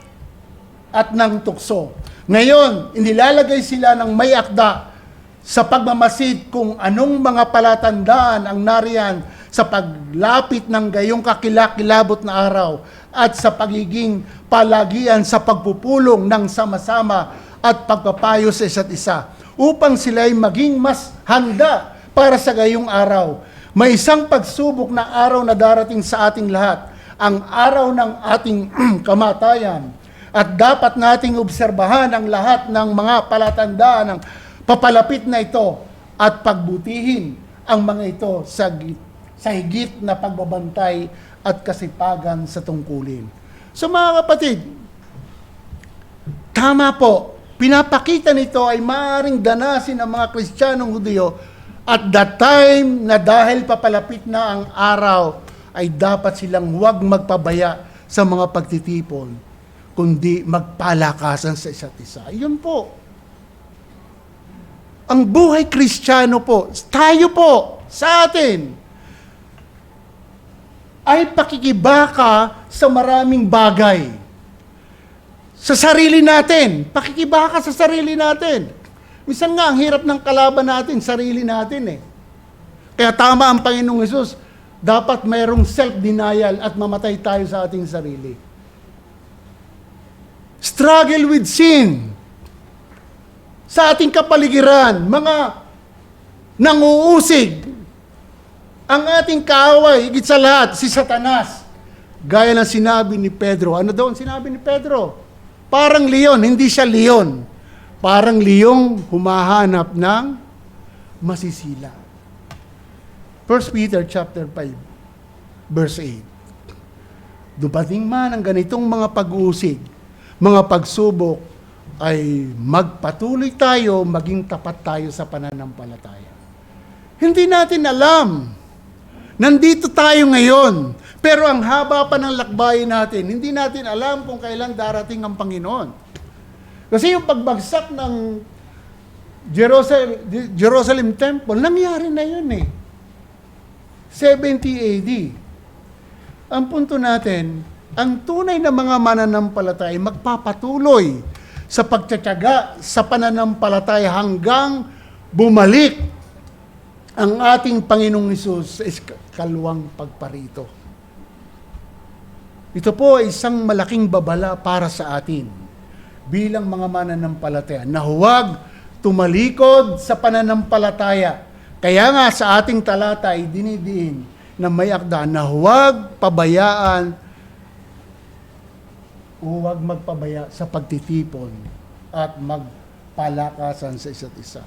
at ng tukso. Ngayon, inilalagay sila ng may akda sa pagmamasid kung anong mga palatandaan ang nariyan sa paglapit ng gayong kakilakilabot na araw at sa pagiging palagian sa pagpupulong ng sama-sama at pagpapayo sa isa't isa upang sila'y maging mas handa para sa gayong araw. May isang pagsubok na araw na darating sa ating lahat, ang araw ng ating kamatayan. At dapat nating obserbahan ang lahat ng mga palatandaan ng papalapit na ito at pagbutihin ang mga ito sa higit na pagbabantay at kasipagan sa tungkulin. So mga kapatid, tama po, pinapakita nito ay maaaring danasin ng mga Kristiyanong Hudiyo at that time na dahil papalapit na ang araw, ay dapat silang huwag magpabaya sa mga pagtitipon, kundi magpalakasan sa isa't isa. Yun po. Ang buhay Kristiyano po, tayo po, sa atin, ay pakikibaka sa maraming bagay. Sa sarili natin, pakikibaka sa sarili natin. Minsan nga, ang hirap ng kalaban natin, sarili natin eh. Kaya tama ang Panginoong Hesus, dapat mayroong self-denial at mamatay tayo sa ating sarili. Struggle with sin. Sa ating kapaligiran, mga nanguusig. Ang ating kaaway, higit sa lahat, si Satanas. Gaya ng sinabi ni Pedro. Ano daw ang sinabi ni Pedro? Parang leon, hindi siya leon. Parang leong humahanap ng masisila. 1 Peter chapter 5, verse 8. Dumating man ang ganitong mga pag-uusig, mga pagsubok, ay magpatuloy tayo, maging tapat tayo sa pananampalataya. Hindi natin alam. Nandito tayo ngayon, pero ang haba pa ng lakbayin natin, hindi natin alam kung kailan darating ang Panginoon. Kasi yung pagbagsak ng Jerusalem Temple, nangyari na yun eh. 70 AD. Ang punto natin, ang tunay na mga mananampalataya ay magpapatuloy sa pagtsatsaga sa pananampalataya hanggang bumalik ang ating Panginoong Hesus sa ikalawang pagparito. Ito po ay isang malaking babala para sa atin bilang mga mananampalataya na huwag tumalikod sa pananampalataya. Kaya nga sa ating talata ay dinidiin na may akda na huwag pabayaan o huwag magpabaya sa pagtitipon at magpalakasan sa isa't isa.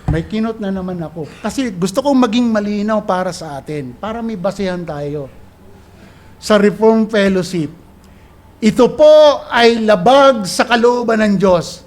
May kinot na naman ako. Kasi gusto kong maging malinaw para sa atin, para may basehan tayo. Sa Reformed Fellowship, ito po ay labag sa kalooban ng Diyos.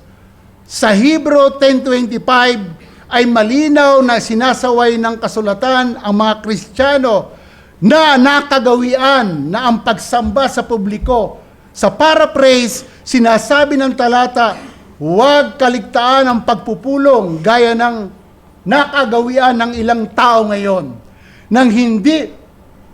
Sa Hebrew 10:25, ay malinaw na sinasaway ng kasulatan ang mga Kristiyano na nakagawian na ang pagsamba sa publiko. Sa paraphrase, sinasabi ng talata, huwag kaligtaan ang pagpupulong gaya ng nakagawian ng ilang tao ngayon, nang hindi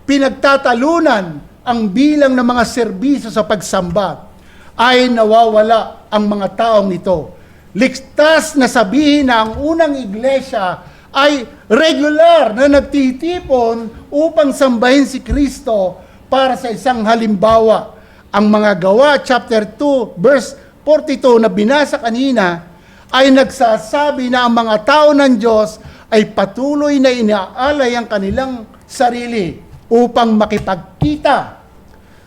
pinagtatalunan ang bilang ng mga serbisyo sa pagsamba, ay nawawala ang mga taong ito. Ligtas na sabihin na ang unang iglesia ay regular na nagtitipon upang sambahin si Kristo para sa isang halimbawa. Ang mga Gawa, chapter 2, verse 42 na binasa kanina, ay nagsasabi na ang mga tao ng Diyos ay patuloy na inaalay ang kanilang sarili upang makipagkita.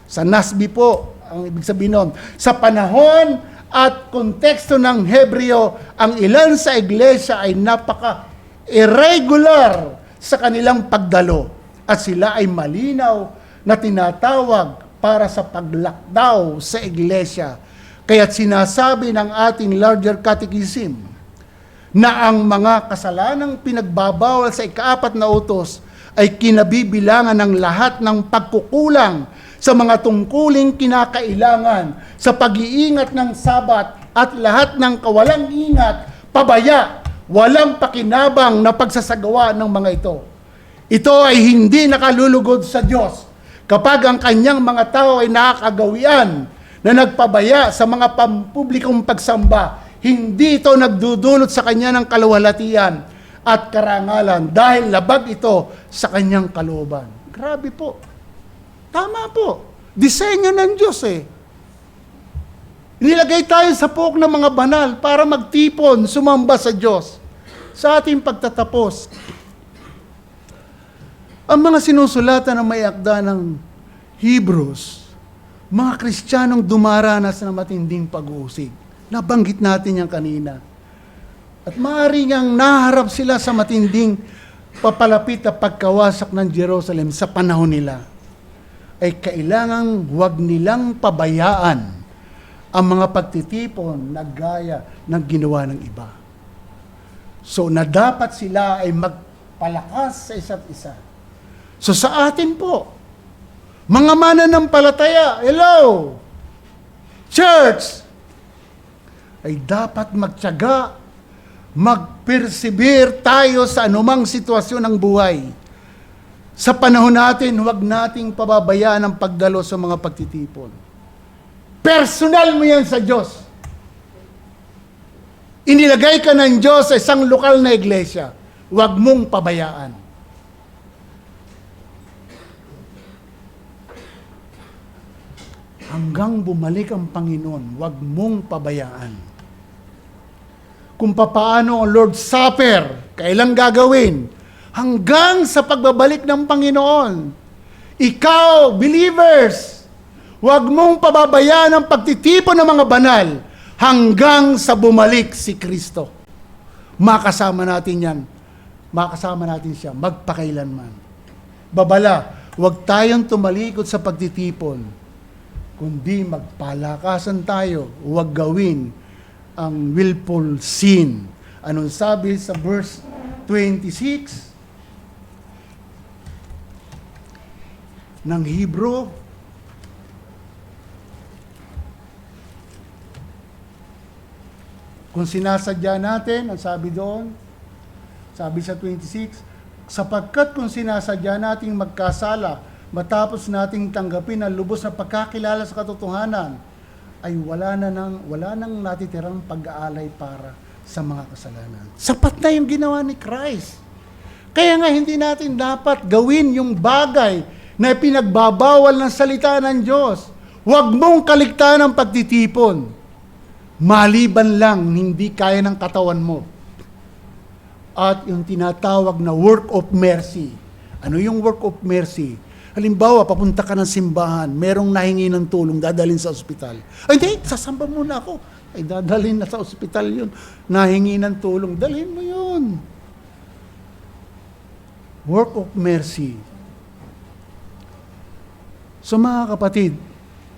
Sa Nasbi po, ang ibig sabihin nun, sa panahon at konteksto ng Hebreo, ang ilan sa iglesia ay napaka-irregular sa kanilang pagdalo. at sila ay malinaw na tinatawag para sa paglakdaw sa iglesia. Kaya't sinasabi ng ating larger catechism na ang mga kasalanang pinagbabawal sa ika-4 na utos ay kinabibilangan ng lahat ng pagkukulang sa mga tungkuling kinakailangan sa pag-iingat ng Sabat at lahat ng kawalang ingat, pabaya, walang pakinabang na pagsasagawa ng mga ito. Ito ay hindi nakalulugod sa Diyos kapag ang kanyang mga tao ay nakakagawian na nagpabaya sa mga pampublikong pagsamba. Hindi ito nagdudulot sa kanya ng kaluwalhatian at karangalan dahil labag ito sa kanyang kalooban. Grabe po. Tama po. Disenyo ng Diyos eh. Nilagay tayo sa puok ng mga banal para magtipon, sumamba sa Diyos. Sa ating pagtatapos, ang mga sinusulatan ng may akda ng Hebrews, mga Kristiyanong dumaranas ng matinding pag-uusig. Nabanggit natin yan kanina. At maaaring ang naharap sila sa matinding papalapit na pagkawasak ng Jerusalem sa panahon nila, ay kailangang huwag nilang pabayaan ang mga pagtitipon na gaya ng ginawa ng iba. So, na dapat sila ay magpalakas sa isa't isa. So, sa atin po, mga mananampalataya, hello, church, ay dapat magtiyaga, mag-persevere tayo sa anumang sitwasyon ng buhay. Sa panahon natin, huwag nating pababayaan ang pagdalo sa mga pagtitipon. Personal mo yan sa Diyos. Inilagay ka ng Diyos sa isang lokal na iglesia. Huwag mong pabayaan. Hanggang bumalik ang Panginoon, huwag mong pabayaan. Kung papaano ang Lord's Supper, kailang gagawin? Hanggang sa pagbabalik ng Panginoon. Ikaw, believers, huwag mong pababayaan ang pagtitipon ng mga banal hanggang sa bumalik si Kristo. Makasama natin yan. Makasama natin siya magpakailanman. Babala, huwag tayong tumalikod sa pagtitipon, kundi magpalakasan tayo, huwag gawin ang willful sin. Anong sabi sa verse 26 ng Hebrew? Kung sinasadya natin, ang sabi doon, sabi sa 26, sapagkat kung sinasadya nating magkasala, matapos nating tanggapin ang lubos na pagkakilala sa katotohanan, ay wala nang natitirang pag-aalay para sa mga kasalanan. Sapat na yung ginawa ni Christ. Kaya nga hindi natin dapat gawin yung bagay na pinagbabawal ng salita ng Diyos. Huwag mong kaligtaan ang pagtitipon. Maliban lang, hindi kaya ng katawan mo. At yung tinatawag na work of mercy. Ano yung work of mercy? Halimbawa, papunta ka ng simbahan, merong nahingi ng tulong, dadalhin sa ospital. Ay, hindi, sasamba muna ako. Ay, dadalhin na sa ospital yun. Nahingi ng tulong, dalhin mo yun. Work of mercy. So mga kapatid,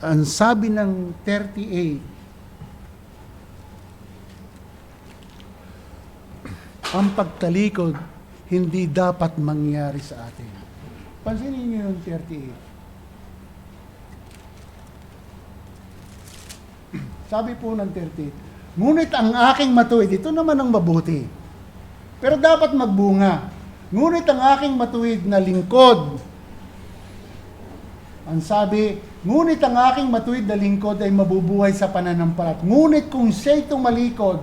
ang sabi ng 38, ang pagtalikod hindi dapat mangyari sa atin. Pansinin niyo yung 38. Sabi po ng 38, ngunit ang aking matuwid, ito naman ang mabuti. Pero dapat magbunga. Ngunit ang aking matuwid na lingkod, ang sabi, ngunit ang aking matuwid na lingkod ay mabubuhay sa pananampalat. Ngunit kung siya'y tumalikod,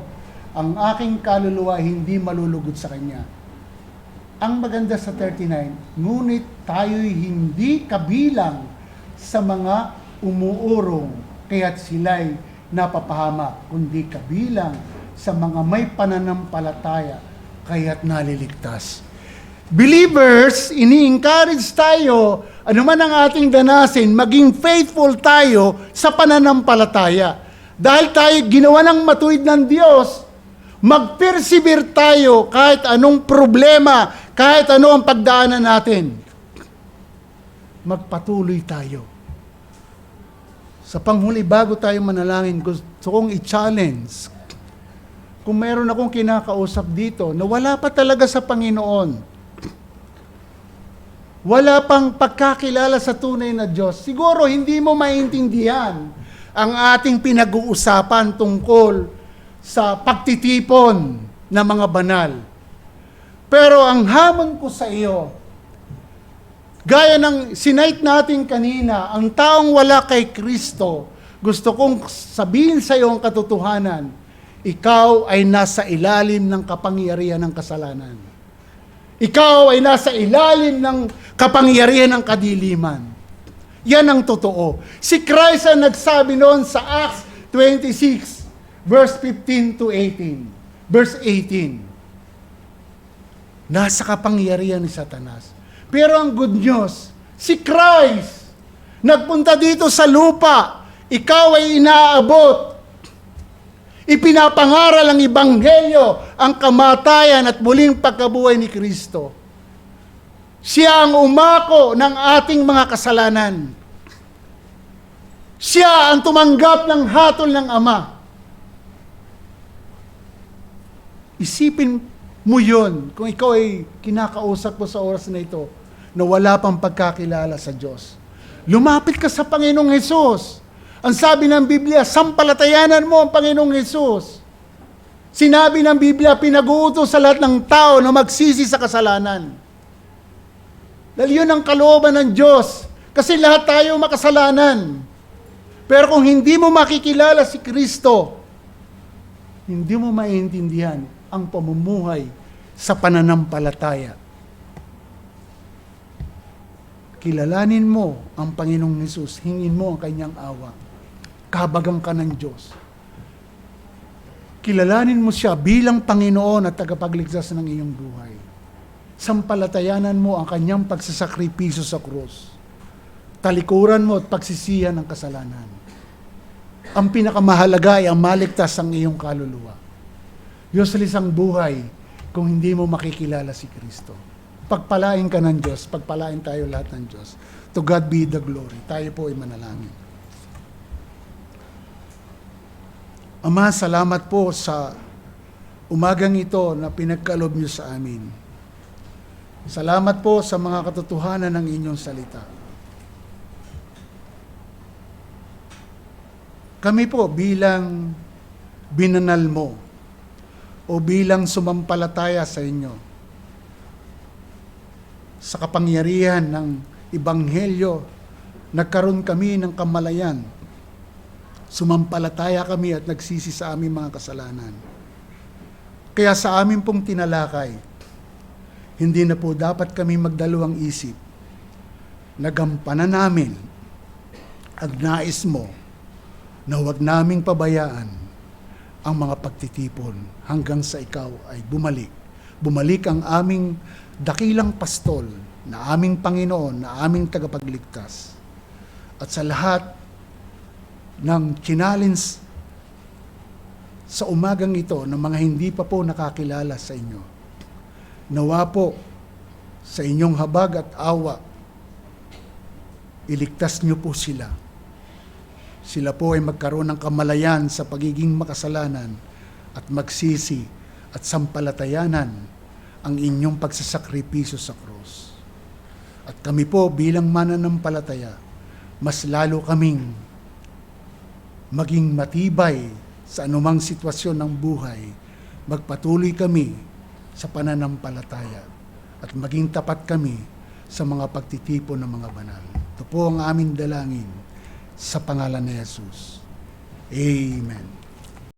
ang aking kaluluwa hindi malulugod sa kanya. Ang maganda sa 39, ngunit tayo'y hindi kabilang sa mga umuurong, kaya't sila'y napapahamak, kundi kabilang sa mga may pananampalataya, kaya't naliligtas. Believers, ini-encourage tayo, ano man ang ating danasin, maging faithful tayo sa pananampalataya. Dahil tayo ginawa ng matuwid ng Diyos, mag-persevere tayo kahit anong problema, kahit ano ang pagdaanan natin. magpatuloy tayo. Sa panghuli, bago tayo manalangin, gusto kong i-challenge. Kung meron akong kinakausap dito na wala pa talaga sa Panginoon, wala pang pagkakilala sa tunay na Diyos, siguro hindi mo maintindihan ang ating pinag-uusapan tungkol sa pagtitipon ng mga banal. Pero ang hamon ko sa iyo, gaya ng sinight natin kanina, ang taong wala kay Kristo, gusto kong sabihin sa iyo ang katotohanan, ikaw ay nasa ilalim ng kapangyarihan ng kasalanan. Ikaw ay nasa ilalim ng kapangyarihan ng kadiliman. Yan ang totoo. Si Christ ang nagsabi noon sa Acts 26, verse 15 to 18. Verse 18. Nasa kapangyarihan ni Satanas. Pero ang good news, si Christ nagpunta dito sa lupa. Ikaw ay inaabot. Ipinapangaral ang Ebanghelyo, ang kamatayan at muling pagkabuhay ni Kristo. Siya ang umako ng ating mga kasalanan. Siya ang tumanggap ng hatol ng Ama. Isipin mo yun kung ikaw ay kinakausap mo sa oras na ito na wala pang pagkakilala sa Diyos. Lumapit ka sa Panginoong Hesus. Ang sabi ng Biblia, sampalatayanan mo ang Panginoong Hesus. Sinabi ng Biblia, pinag-uutos sa lahat ng tao na magsisi sa kasalanan. Dahil yun ang kalooban ng Diyos. Kasi lahat tayo makasalanan. Pero kung hindi mo makikilala si Kristo, hindi mo maintindihan ang pamumuhay sa pananampalataya. Kilalanin mo ang Panginoong Hesus, hingin mo ang kanyang awa. Kabagang ka ng Diyos. Kilalanin mo siya bilang Panginoon at tagapagligtas ng iyong buhay. Sampalatayanan mo ang kanyang pagsasakripisyo sa krus. Talikuran mo at pagsisihan ng kasalanan. Ang pinakamahalaga ay ang maligtas ang iyong kaluluwa. Useless ang buhay kung hindi mo makikilala si Kristo. Pagpalain ka ng Diyos, pagpalain tayo lahat ng Diyos. To God be the glory. Tayo po ay manalangin. Ama, salamat po sa umagang ito na pinagkaloob niyo sa amin. Salamat po sa mga katotohanan ng inyong salita. Kami po bilang binanal mo o bilang sumampalataya sa inyo, sa kapangyarihan ng Ebanghelyo, nagkaroon kami ng kamalayan. Sumampalataya kami at nagsisi sa aming mga kasalanan. Kaya sa amin pong tinalakay, hindi na po dapat kami magdalawang isip. Nagampanan namin ang nais mo na huwag naming pabayaan ang mga pagtitipon hanggang sa ikaw ay bumalik. Bumalik ang aming dakilang pastol na aming Panginoon, na aming tagapagligtas. At sa lahat ng challenge sa umagang ito ng mga hindi pa po nakakilala sa inyo, nawa po sa inyong habag at awa, iligtas niyo po sila. Sila po ay magkaroon ng kamalayan sa pagiging makasalanan at magsisi at sampalatayanan ang inyong pagsasakripisyo sa krus. At kami po bilang mananampalataya, mas lalo kaming maging matibay sa anumang sitwasyon ng buhay, magpatuloy kami sa pananampalataya at maging tapat kami sa mga pagtitipon ng mga banal. Ito po ang aming dalangin sa pangalan ni Jesus. Amen.